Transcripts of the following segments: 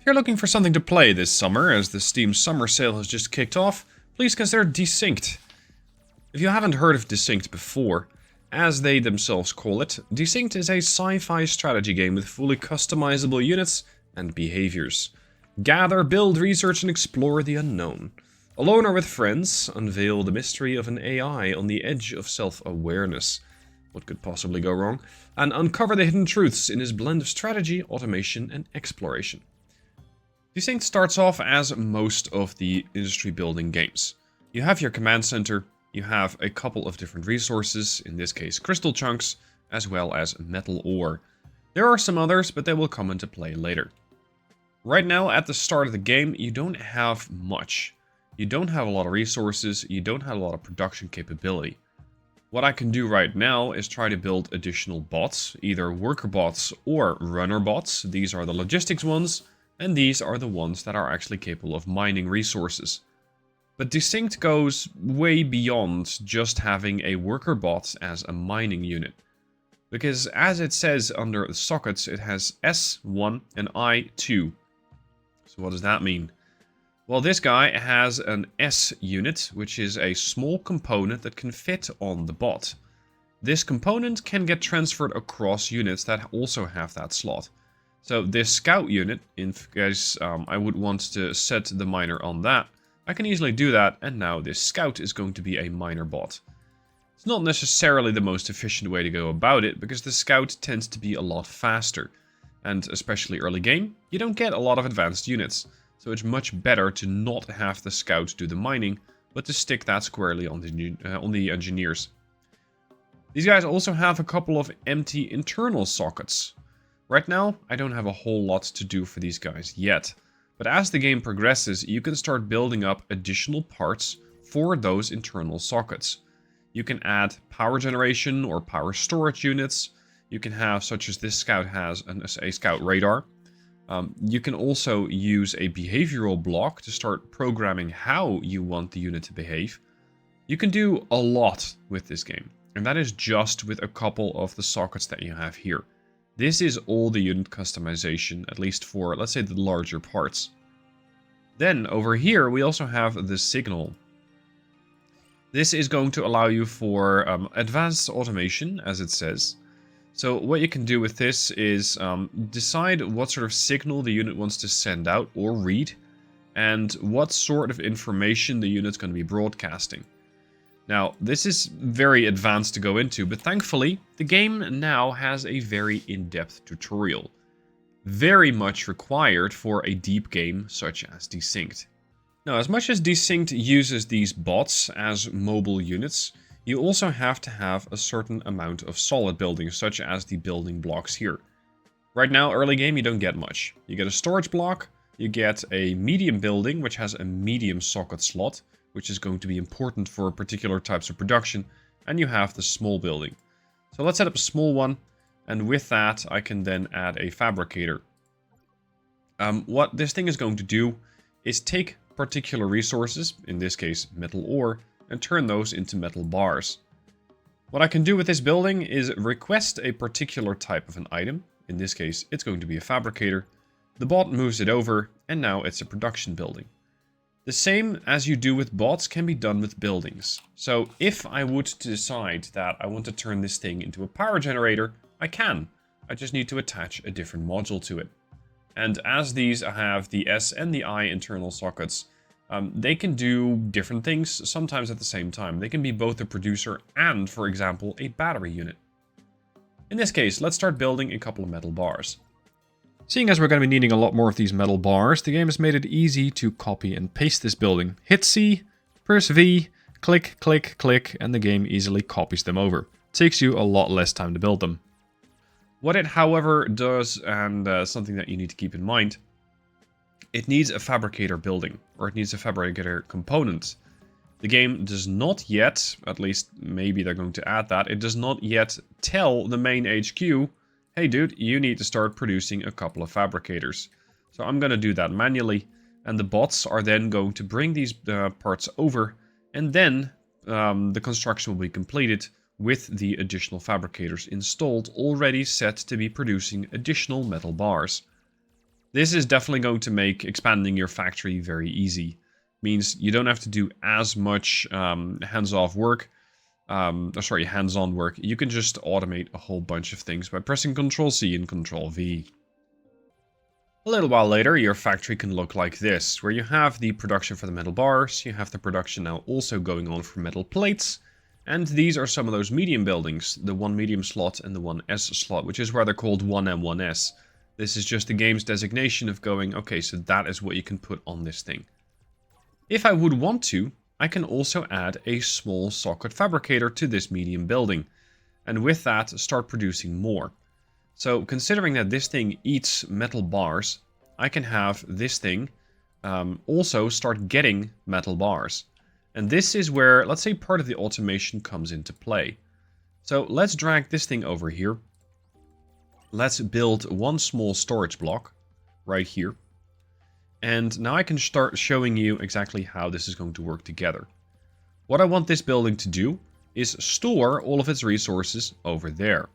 If you're looking for something to play this summer, as the Steam summer sale has just kicked off, please consider Desynced. If you haven't heard of Desynced before, as they themselves call it, Desynced is a sci-fi strategy game with fully customizable units and behaviors. Gather, build, research, and explore the unknown. Alone or with friends, unveil the mystery of an AI on the edge of self-awareness. What could possibly go wrong? And uncover the hidden truths in his blend of strategy, automation, and exploration. Desynced starts off as most of the industry building games. You have your command center, you have a couple of different resources, in this case crystal chunks, as well as metal ore. There are some others, but they will come into play later. Right now, at the start of the game, you don't have much. You don't have a lot of resources, you don't have a lot of production capability. What I can do right now is try to build additional bots, either worker bots or runner bots. These are the logistics ones, and these are the ones that are actually capable of mining resources. But Desynced goes way beyond just having a worker bot as a mining unit. Because as it says under the sockets, it has S1 and I2. So what does that mean? Well, this guy has an S unit, which is a small component that can fit on the bot. This component can get transferred across units that also have that slot. So this scout unit, in case I would want to set the miner on that, I can easily do that, and now this scout is going to be a miner bot. It's not necessarily the most efficient way to go about it, because the scout tends to be a lot faster. And especially early game, you don't get a lot of advanced units. So it's much better to not have the scout do the mining, but to stick that squarely on the engineers. These guys also have a couple of empty internal sockets. Right now, I don't have a whole lot to do for these guys yet. But as the game progresses, you can start building up additional parts for those internal sockets. You can add power generation or power storage units. You can have, such as this scout has, a scout radar. You can also use a behavioral block to start programming how you want the unit to behave. You can do a lot with this game, and that is just with a couple of the sockets that you have here. This is all the unit customization, at least for, let's say, the larger parts. Then, over here, we also have the signal. This is going to allow you for advanced automation, as it says. So what you can do with this is decide what sort of signal the unit wants to send out or read, and what sort of information the unit's going to be broadcasting. Now, this is very advanced to go into, but thankfully, the game now has a very in-depth tutorial. Very much required for a deep game such as Desynced. Now, as much as Desynced uses these bots as mobile units, you also have to have a certain amount of solid building, such as the building blocks here. Right now, early game, you don't get much. You get a storage block, you get a medium building, which has a medium socket slot, which is going to be important for particular types of production, and you have the small building. So let's set up a small one, and with that, I can then add a fabricator. What this thing is going to do is take particular resources, in this case metal ore, and turn those into metal bars. What I can do with this building is request a particular type of an item. In this case, it's going to be a fabricator. The bot moves it over, and now it's a production building. The same as you do with bots can be done with buildings. So if I would decide that I want to turn this thing into a power generator, I can. I just need to attach a different module to it. And as these have the S and the I internal sockets, they can do different things, sometimes at the same time. They can be both a producer and, for example, a battery unit. In this case, let's start building a couple of metal bars. Seeing as we're going to be needing a lot more of these metal bars, the game has made it easy to copy and paste this building. Hit C, press V, click, click, click, and the game easily copies them over. It takes you a lot less time to build them. What it, however, does, and something that you need to keep in mind, it needs a fabricator building, or it needs a fabricator component. The game does not yet, at least maybe they're going to add that, it does not yet tell the main HQ, hey dude, you need to start producing a couple of fabricators. So I'm going to do that manually, and the bots are then going to bring these parts over, and then the construction will be completed with the additional fabricators installed, already set to be producing additional metal bars. This is definitely going to make expanding your factory very easy. Means you don't have to do as much hands-on work. You can just automate a whole bunch of things by pressing Ctrl-C and Ctrl-V. A little while later, your factory can look like this, where you have the production for the metal bars, you have the production now also going on for metal plates, and these are some of those medium buildings, the 1 medium slot and the 1S slot, which is why they're called 1M, 1S. This is just the game's designation of going, okay, so that is what you can put on this thing. If I would want to, I can also add a small socket fabricator to this medium building, and with that start producing more. So considering that this thing eats metal bars, I can have this thing also start getting metal bars. And this is where, let's say, part of the automation comes into play. So let's drag this thing over here. Let's build one small storage block right here. And now I can start showing you exactly how this is going to work together. What I want this building to do is store all of its resources over there.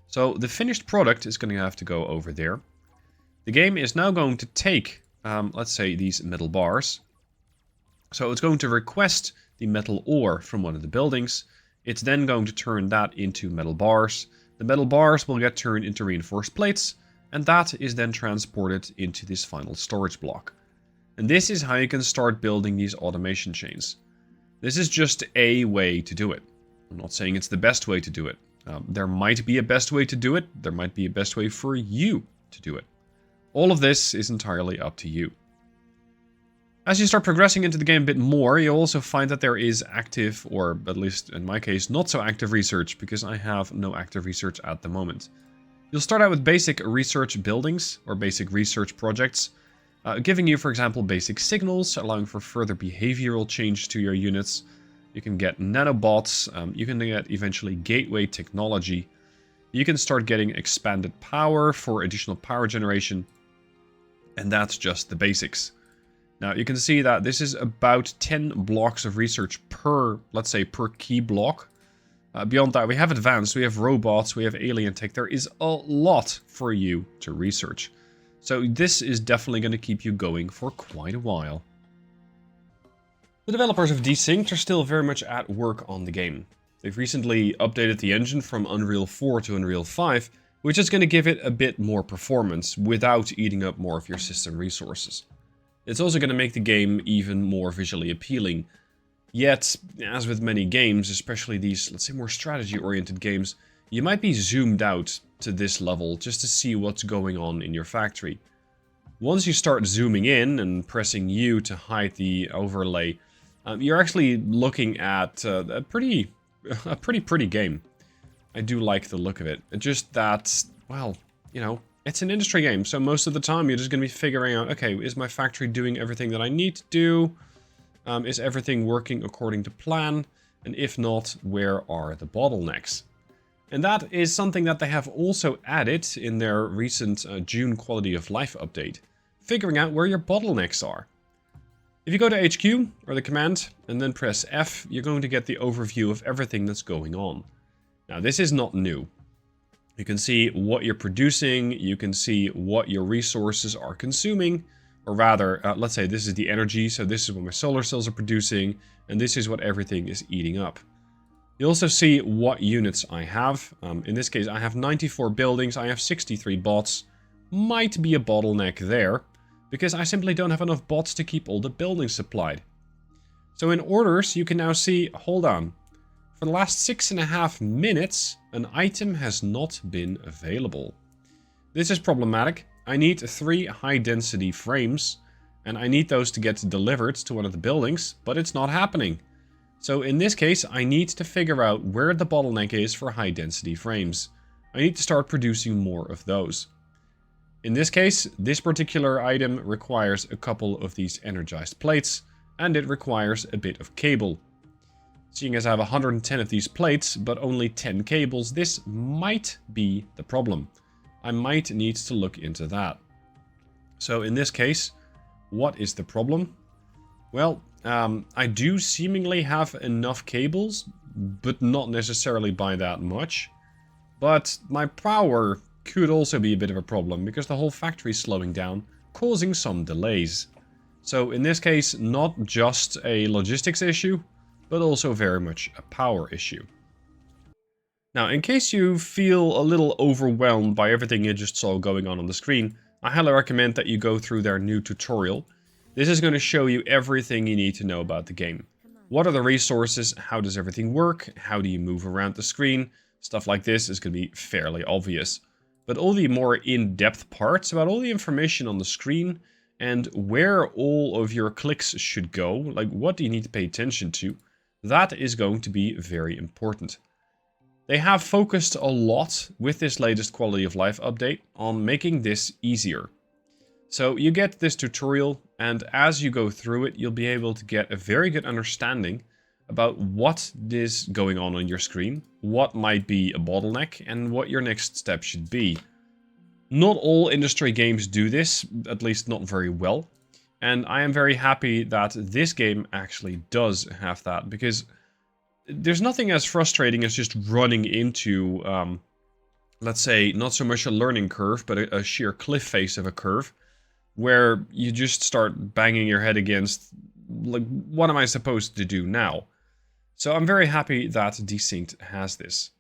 So the finished product is going to have to go over there. The game is now going to take, let's say, these metal bars. So it's going to request the metal ore from one of the buildings. It's then going to turn that into metal bars. The metal bars will get turned into reinforced plates, and that is then transported into this final storage block. And this is how you can start building these automation chains. This is just a way to do it. I'm not saying it's the best way to do it. There might be a best way to do it. There might be a best way for you to do it. All of this is entirely up to you. As you start progressing into the game a bit more, you'll also find that there is active, or at least in my case, not so active research, because I have no active research at the moment. You'll start out with basic research buildings, or basic research projects, giving you, for example, basic signals, allowing for further behavioral change to your units. You can get nanobots, you can get eventually gateway technology. You can start getting expanded power for additional power generation, and that's just the basics. Now you can see that this is about 10 blocks of research per, let's say, per key block. Beyond that, we have advanced, we have robots, we have alien tech. There is a lot for you to research. So this is definitely going to keep you going for quite a while. The developers of Desynced are still very much at work on the game. They've recently updated the engine from Unreal 4 to Unreal 5, which is going to give it a bit more performance without eating up more of your system resources. It's also going to make the game even more visually appealing. Yet, as with many games, especially these, let's say, more strategy-oriented games, you might be zoomed out to this level just to see what's going on in your factory. Once you start zooming in and pressing U to hide the overlay, you're actually looking at a pretty pretty game. I do like the look of it. Just that, well, you know, it's an industry game, so most of the time you're just going to be figuring out, okay, is my factory doing everything that I need to do? Is everything working according to plan? And if not, where are the bottlenecks? And that is something that they have also added in their recent June quality of life update. Figuring out where your bottlenecks are. If you go to HQ, or the command, and then press F, you're going to get the overview of everything that's going on. Now, this is not new. You can see what you're producing, you can see what your resources are consuming, or rather, let's say this is the energy, so this is what my solar cells are producing, and this is what everything is eating up. You also see what units I have. In this case, I have 94 buildings, I have 63 bots. Might be a bottleneck there, because I simply don't have enough bots to keep all the buildings supplied. So in orders, you can now see, hold on, for the last 6.5 minutes, an item has not been available. This is problematic. I need 3 high-density frames, and I need those to get delivered to one of the buildings, but it's not happening. So in this case, I need to figure out where the bottleneck is for high-density frames. I need to start producing more of those. In this case, this particular item requires a couple of these energized plates, and it requires a bit of cable. Seeing as I have 110 of these plates, but only 10 cables, this might be the problem. I might need to look into that. So in this case, what is the problem? Well, I do seemingly have enough cables, but not necessarily by that much. But my power could also be a bit of a problem, because the whole factory is slowing down causing some delays. So in this case, not just a logistics issue, but also very much a power issue. Now, in case you feel a little overwhelmed by everything you just saw going on the screen, I highly recommend that you go through their new tutorial. This is going to show you everything you need to know about the game. What are the resources? How does everything work? How do you move around the screen? Stuff like this is going to be fairly obvious. But all the more in-depth parts about all the information on the screen and where all of your clicks should go, like what do you need to pay attention to, that is going to be very important. They have focused a lot with this latest quality of life update on making this easier. So you get this tutorial, and as you go through it, you'll be able to get a very good understanding about what is going on your screen, what might be a bottleneck, and what your next step should be. Not all industry games do this, at least not very well, and I am very happy that this game actually does have that, because there's nothing as frustrating as just running into, let's say, not so much a learning curve, but a sheer cliff face of a curve, where you just start banging your head against, like, what am I supposed to do now? So I'm very happy that Desynced has this.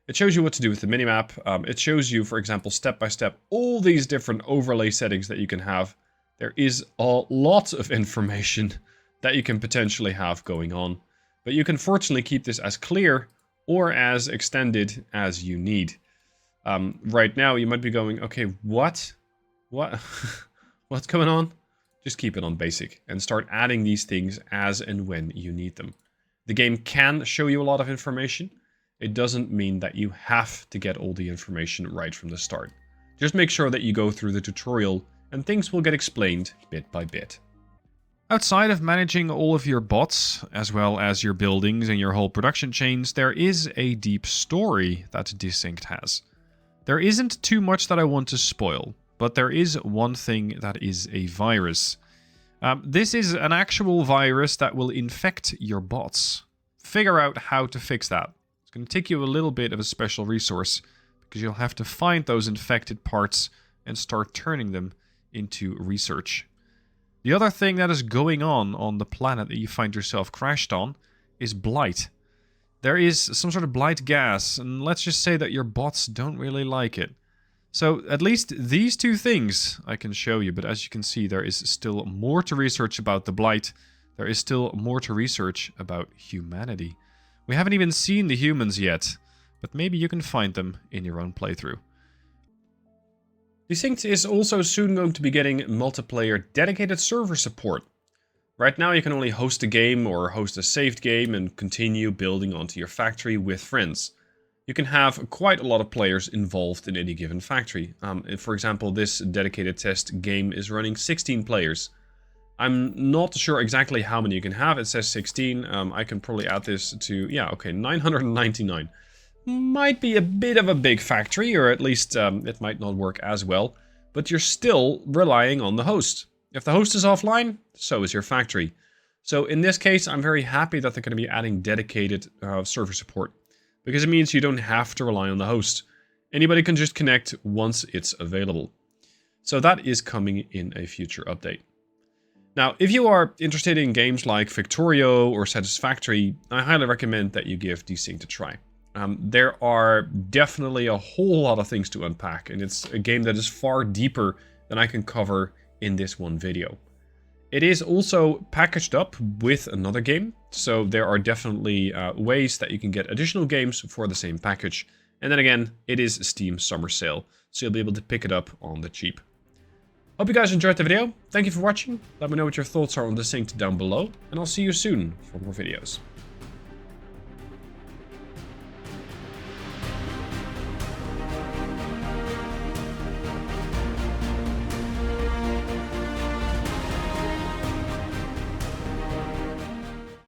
It shows you what to do with the minimap. It shows you, for example, step by step, all these different overlay settings that you can have. There is a lot of information that you can potentially have going on. But you can fortunately keep this as clear or as extended as you need. Right now, you might be going, okay, what? What's going on? Just keep it on basic and start adding these things as and when you need them. The game can show you a lot of information. It doesn't mean that you have to get all the information right from the start. Just make sure that you go through the tutorial and things will get explained bit by bit. Outside of managing all of your bots, as well as your buildings and your whole production chains, there is a deep story that Desynced has. There isn't too much that I want to spoil, but there is one thing that is a virus. This is an actual virus that will infect your bots. Figure out how to fix that. It's going to take you a little bit of a special resource, because you'll have to find those infected parts and start turning them into research. The other thing that is going on the planet that you find yourself crashed on is blight. There is some sort of blight gas, and let's just say that your bots don't really like it. So at least these two things I can show you, but as you can see, there is still more to research about the blight. There is still more to research about humanity. We haven't even seen the humans yet, but maybe you can find them in your own playthrough. Desynced is also soon going to be getting multiplayer dedicated server support. Right now you can only host a game or host a saved game and continue building onto your factory with friends. You can have quite a lot of players involved in any given factory. For example, this dedicated test game is running 16 players. I'm not sure exactly how many you can have. It says 16. I can probably add this to, 999. Might be a bit of a big factory, or at least it might not work as well, but you're still relying on the host. If the host is offline, so is your factory. So in this case, I'm very happy that they're going to be adding dedicated server support, because it means you don't have to rely on the host. Anybody can just connect once it's available. So that is coming in a future update. Now, if you are interested in games like Victorio or Satisfactory, I highly recommend that you give Desynced a try. There are definitely a whole lot of things to unpack, and it's a game that is far deeper than I can cover in this one video. It is also packaged up with another game, so there are definitely ways that you can get additional games for the same package. And then again, it is Steam Summer Sale, so you'll be able to pick it up on the cheap. Hope you guys enjoyed the video. Thank you for watching. Let me know what your thoughts are on Desynced down below, and I'll see you soon for more videos.